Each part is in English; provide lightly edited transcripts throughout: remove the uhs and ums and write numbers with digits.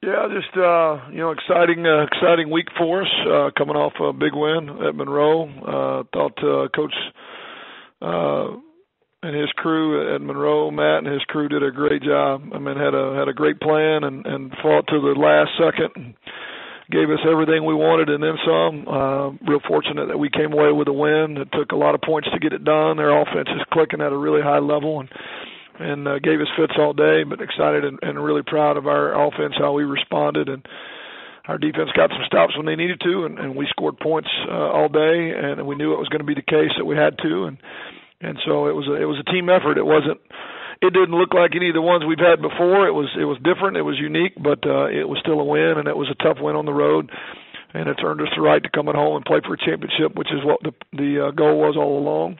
Yeah, just exciting week for us. Coming off a big win at Monroe. Thought Coach and his crew at Monroe, Matt and his crew, did a great job. I mean, had a great plan and fought to the last second. And gave us everything we wanted and then some. Real fortunate that we came away with a win. It took a lot of points to get it done. Their offense is clicking at a really high level and gave us fits all day, but excited and really proud of our offense, how we responded. And our defense got some stops when they needed to, and we scored points all day, and we knew it was going to be the case that we had to. And so it was a team effort. It didn't look like any of the ones we've had before. It was different. It was unique, but it was still a win, and it was a tough win on the road. And it's earned us the right to come at home and play for a championship, which is what the goal was all along.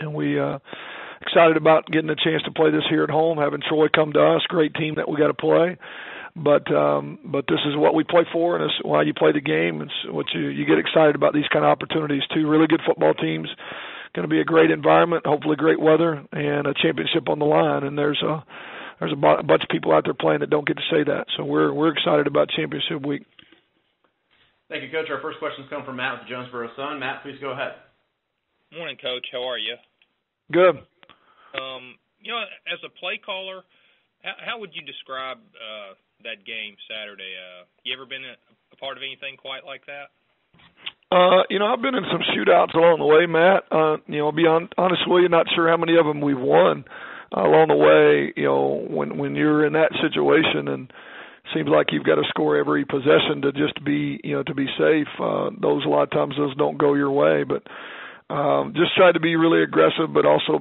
And we excited about getting a chance to play this here at home, having Troy come to us. Great team that we got to play. But this is what we play for, and it's why you play the game. It's what you get excited about these kind of opportunities too. Really good football teams. Going to be a great environment, hopefully great weather, and a championship on the line. And there's a bunch of people out there playing that don't get to say that. So we're excited about championship week. Thank you, Coach. Our first questions come from Matt with the Jonesboro Sun. Matt, please go ahead. Morning, Coach. How are you? Good. As a play caller, how would you describe that game Saturday? You ever been a part of anything quite like that? I've been in some shootouts along the way, Matt. I'll be honest with you, not sure how many of them we've won along the way. When you're in that situation and it seems like you've got to score every possession to just be safe. A lot of times those don't go your way, but just try to be really aggressive, but also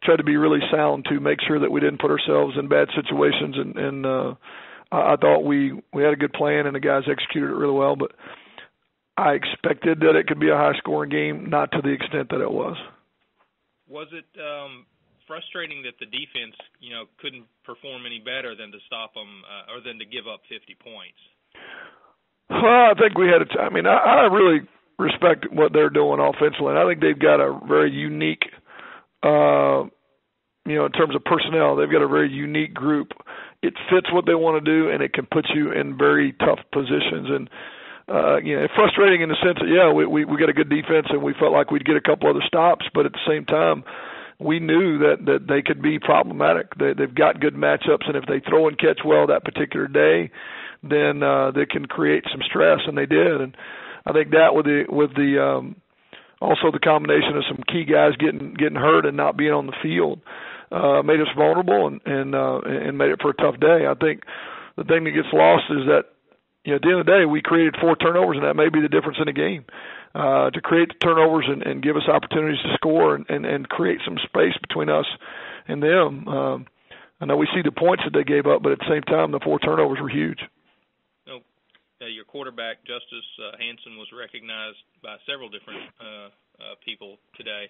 try to be really sound to make sure that we didn't put ourselves in bad situations. And I thought we had a good plan and the guys executed it really well, but I expected that it could be a high-scoring game, not to the extent that it was. Was it frustrating that the defense, couldn't perform any better than to stop them or than to give up 50 points? Well, I think we had I really respect what they're doing offensively. And I think they've got a very unique, in terms of personnel, they've got a very unique group. It fits what they want to do, and it can put you in very tough positions. And frustrating in the sense that, we got a good defense and we felt like we'd get a couple other stops, but at the same time, we knew that they could be problematic. They've got good matchups, and if they throw and catch well that particular day, then they can create some stress, and they did. And I think that with the also the combination of some key guys getting hurt and not being on the field made us vulnerable and made it for a tough day. I think the thing that gets lost is that, at the end of the day, we created 4 turnovers, and that may be the difference in the game. To create the turnovers and give us opportunities to score and create some space between us and them. I know we see the points that they gave up, but at the same time, the 4 turnovers were huge. Your quarterback, Justice Hansen, was recognized by several different people today.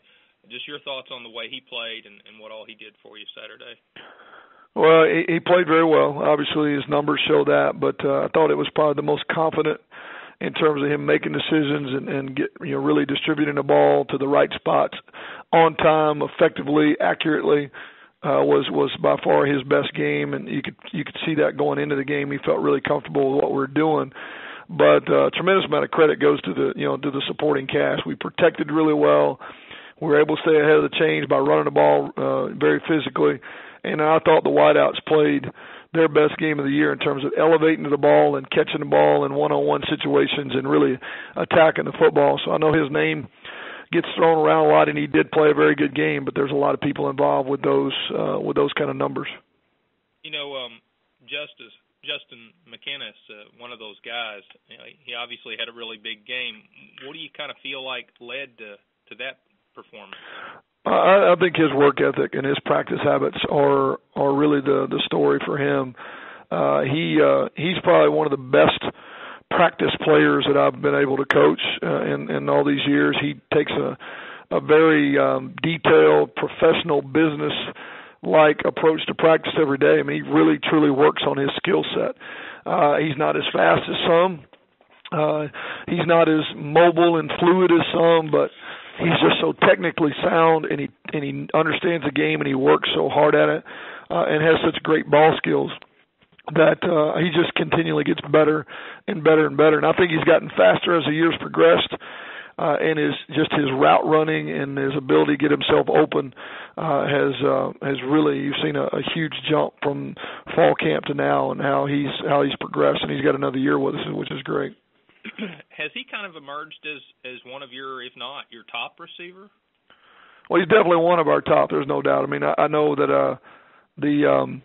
Just your thoughts on the way he played and what all he did for you Saturday. Well, he played very well. Obviously, his numbers show that, but I thought it was probably the most confident in terms of him making decisions and really distributing the ball to the right spots on time, effectively, accurately. Was by far his best game, and you could see that going into the game. He felt really comfortable with what we were doing. But a tremendous amount of credit goes to the supporting cast. We protected really well. We were able to stay ahead of the chains by running the ball very physically. And I thought the wideouts played their best game of the year in terms of elevating to the ball and catching the ball in one-on-one situations and really attacking the football. So I know his name gets thrown around a lot, and he did play a very good game, but there's a lot of people involved with those kind of numbers. Justin McInnes, one of those guys, he obviously had a really big game. What do you kind of feel like led to that performance? I think his work ethic and his practice habits are really the story for him. He's probably one of the best practice players that I've been able to coach in all these years. He takes a very detailed, professional, business-like approach to practice every day. I mean, he really, truly works on his skill set. He's not as fast as some. He's not as mobile and fluid as some, but he's just so technically sound, and he understands the game, and he works so hard at it, and has such great ball skills. that he just continually gets better and better and better. And I think he's gotten faster as the years progressed. And his route running and his ability to get himself open has really, you've seen a huge jump from fall camp to now, and how he's progressed, and he's got another year with us, which is great. Has he kind of emerged as one of your, if not your top receiver? Well, he's definitely one of our top. There's no doubt. I mean, I know that the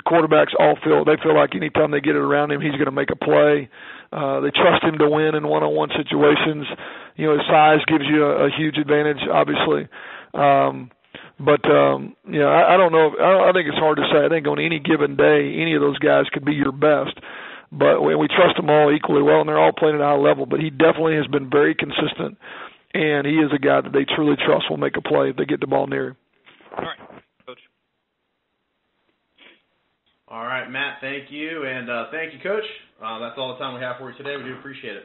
quarterbacks all feel like anytime they get it around him, he's going to make a play. They trust him to win in one-on-one situations. You know, his size gives you a huge advantage, obviously. But I don't know. I think it's hard to say. I think on any given day, any of those guys could be your best. But we trust them all equally well, and they're all playing at a high level. But he definitely has been very consistent, and he is a guy that they truly trust will make a play if they get the ball near him. All right, Coach. All right, Matt, thank you. And thank you, Coach. That's all the time we have for you today. We do appreciate it.